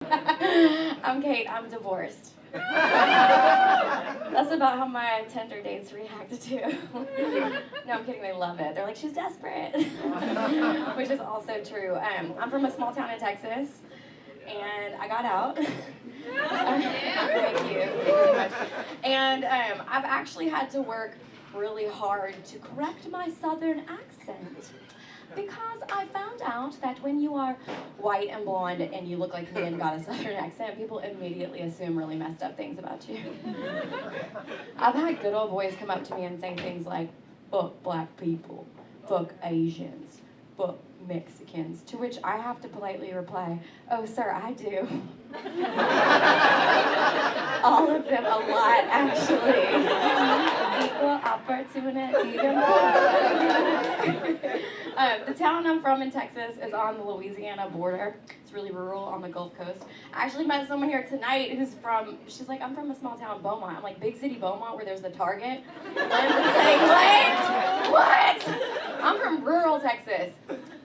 I'm Kate, I'm divorced. That's about how my Tinder dates reacted to. No, I'm kidding, they love it. They're like, she's desperate. Which is also true. I'm from a small town in Texas, and I got out. Thank you so much. And I've actually had to work really hard to correct my southern accent. Because I found out that when you are white and blonde and you look like me and got a southern accent, people immediately assume really messed up things about you. I've had good old boys come up to me and say things like, fuck black people, fuck Asians, fuck Mexicans, to which I have to politely reply, oh sir, I do. All of them, a lot actually. Equal opportunity. The town I'm from in Texas is on the Louisiana border. It's really rural on the Gulf Coast. I actually met someone here tonight who's she's like, I'm from a small town, Beaumont. I'm like, big city Beaumont where there's the Target? And I'm like, what? I'm from rural Texas.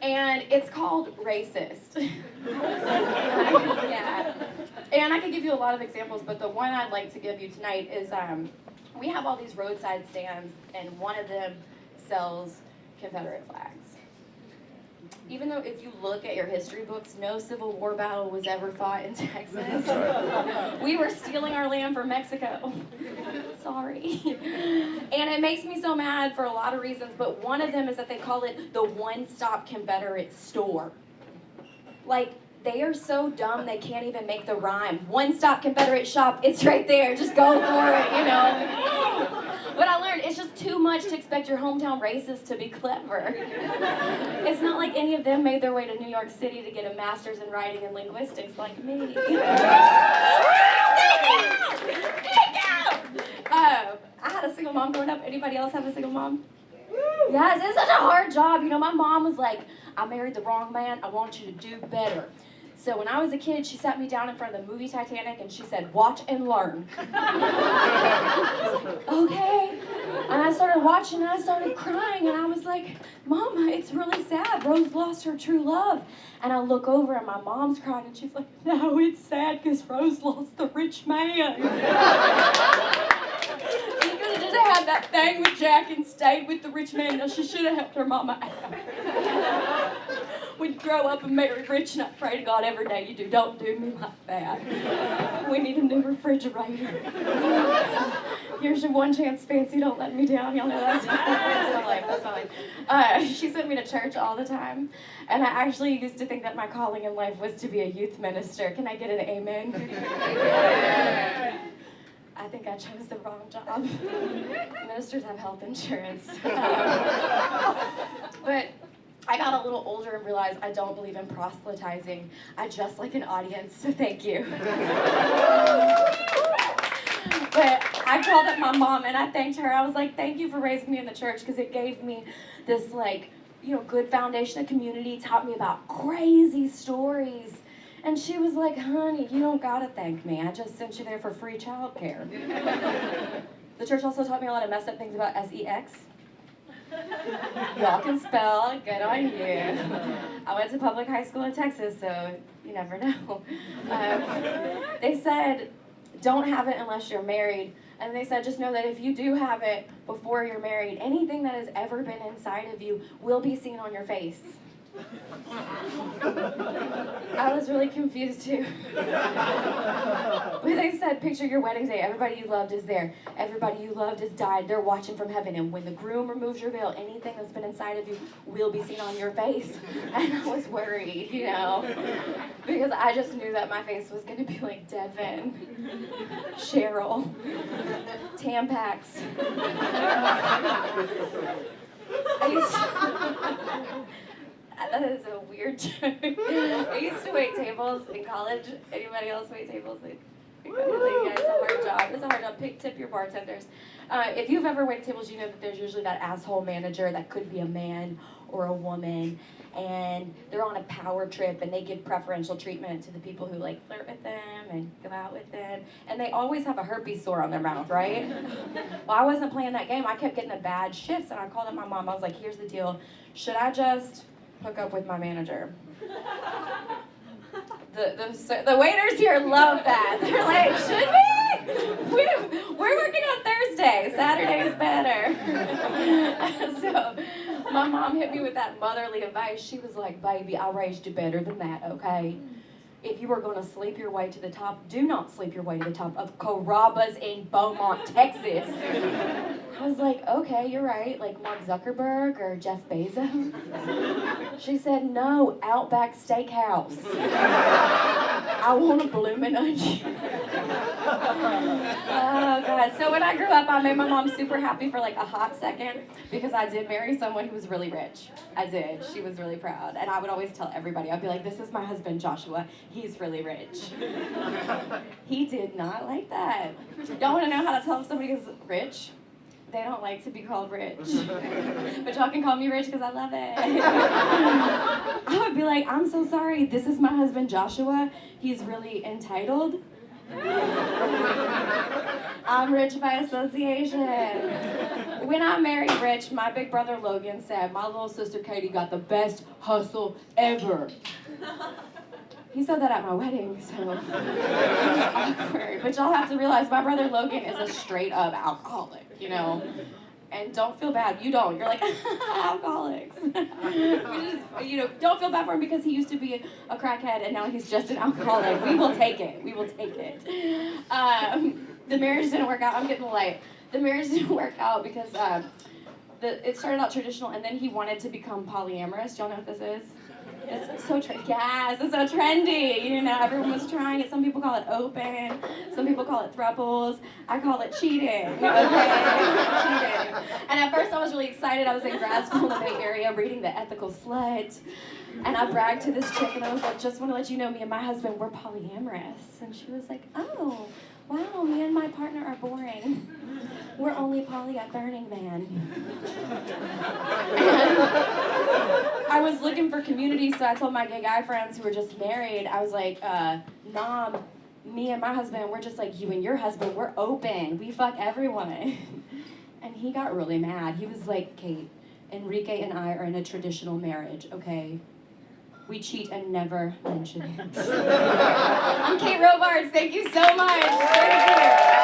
And it's called racist. Yeah. And I could give you a lot of examples, but the one I'd like to give you tonight is we have all these roadside stands, and one of them sells Confederate flags. Even though if you look at your history books, no Civil War battle was ever fought in Texas. We were stealing our land from Mexico. Sorry. And it makes me so mad for a lot of reasons, but one of them is that they call it the one-stop Confederate store. Like, they are so dumb they can't even make the rhyme. One-stop Confederate shop, it's right there, just go for it, you know. But I learned it's just too much to expect your hometown racists to be clever. It's not like any of them made their way to New York City to get a master's in writing and linguistics like me. I had a single mom growing up. Anybody else have a single mom? Yes, it's such a hard job. You know, my mom was like, I married the wrong man. I want you to do better. So when I was a kid, she sat me down in front of the movie Titanic and she said, watch and learn. Okay. And I started watching and I started crying and I was like, Mama, it's really sad. Rose lost her true love. And I look over and my mom's crying and she's like, no, it's sad because Rose lost the rich man. She could have just had that thing with Jack and stayed with the rich man. No, she should have helped her mama out. When you grow up and marry rich, and I pray to God every day you do, don't do me like that. We need a new refrigerator. Here's your one chance, Fancy, don't let me down. Y'all know that's my life, that's my life. She sent me to church all the time, and I actually used to think that my calling in life was to be a youth minister. Can I get an amen? I think I chose the wrong job. Ministers have health insurance. But I got a little older and realized I don't believe in proselytizing. I just like an audience, so thank you. But I called up my mom and I thanked her. I was like, thank you for raising me in the church because it gave me this good foundation of community, taught me about crazy stories. And she was like, honey, you don't gotta thank me. I just sent you there for free childcare. The church also taught me a lot of messed up things about sex. Y'all can spell, good on you. I went to public high school in Texas, so you never know. They said, don't have it unless you're married. And they said, just know that if you do have it before you're married, anything that has ever been inside of you will be seen on your face. I was really confused too. But they said, picture your wedding day. Everybody you loved is there. Everybody you loved has died. They're watching from heaven. And when the groom removes your veil, anything that's been inside of you will be seen on your face. And I was worried, you know, because I just knew that my face was going to be like Devin, Cheryl, Tampax. That is a weird joke. I used to wait tables in college. Anybody else wait tables? Yeah, it's a hard job. It's a hard job. Tip your bartenders. If you've ever waited tables, you know that there's usually that asshole manager that could be a man or a woman, and they're on a power trip and they give preferential treatment to the people who like flirt with them and go out with them, and they always have a herpes sore on their mouth, right? Well, I wasn't playing that game. I kept getting the bad shifts, and I called up my mom. I was like, here's the deal. Should I just hook up with my manager? The waiters here love that. They're like, should we? We're working on Thursday. Saturday's better. So my mom hit me with that motherly advice. She was like, baby, I raised you better than that, okay? If you are going to sleep your way to the top, do not sleep your way to the top of Carrabba's in Beaumont, Texas. I was like, okay, you're right, like Mark Zuckerberg or Jeff Bezos. She said, no, Outback Steakhouse. I want a bloomin' onion. Oh, God. So when I grew up, I made my mom super happy for like a hot second because I did marry someone who was really rich. I did. She was really proud. And I would always tell everybody, I'd be like, this is my husband, Joshua. He's really rich. He did not like that. Y'all want to know how to tell if somebody is rich? They don't like to be called rich. But y'all can call me rich because I love it. I would be like, I'm so sorry. This is my husband, Joshua. He's really entitled. I'm rich by association. When I married Rich, my big brother Logan said, my little sister Katie got the best hustle ever. He said that at my wedding, so it was awkward. But y'all have to realize my brother Logan is a straight up alcoholic, you know? And don't feel bad. You don't. You're like, alcoholics. Don't feel bad for him because he used to be a crackhead and now he's just an alcoholic. We will take it. We will take it. The marriage didn't work out. I'm getting light. The marriage didn't work out because it started out traditional and then he wanted to become polyamorous. Y'all know what this is? It's so yes, it's so trendy. You know, everyone was trying it. Some people call it open. Some people call it thruples. I call it cheating. Okay, cheating. And at first, I was really excited. I was in grad school in the Bay Area, reading The Ethical Slut, and I bragged to this chick, and I was like, "Just want to let you know, me and my husband, we're polyamorous." And she was like, "Oh, wow, me and my partner are boring. We're only poly at Burning Man." And I was looking for community, so I told my gay guy friends who were just married, I was like, nah, me and my husband, we're just like you and your husband, we're open, we fuck everyone. And he got really mad. He was like, Kate, Enrique and I are in a traditional marriage, okay? We cheat and never mention it. I'm Kate Robards, thank you so much. Thank you.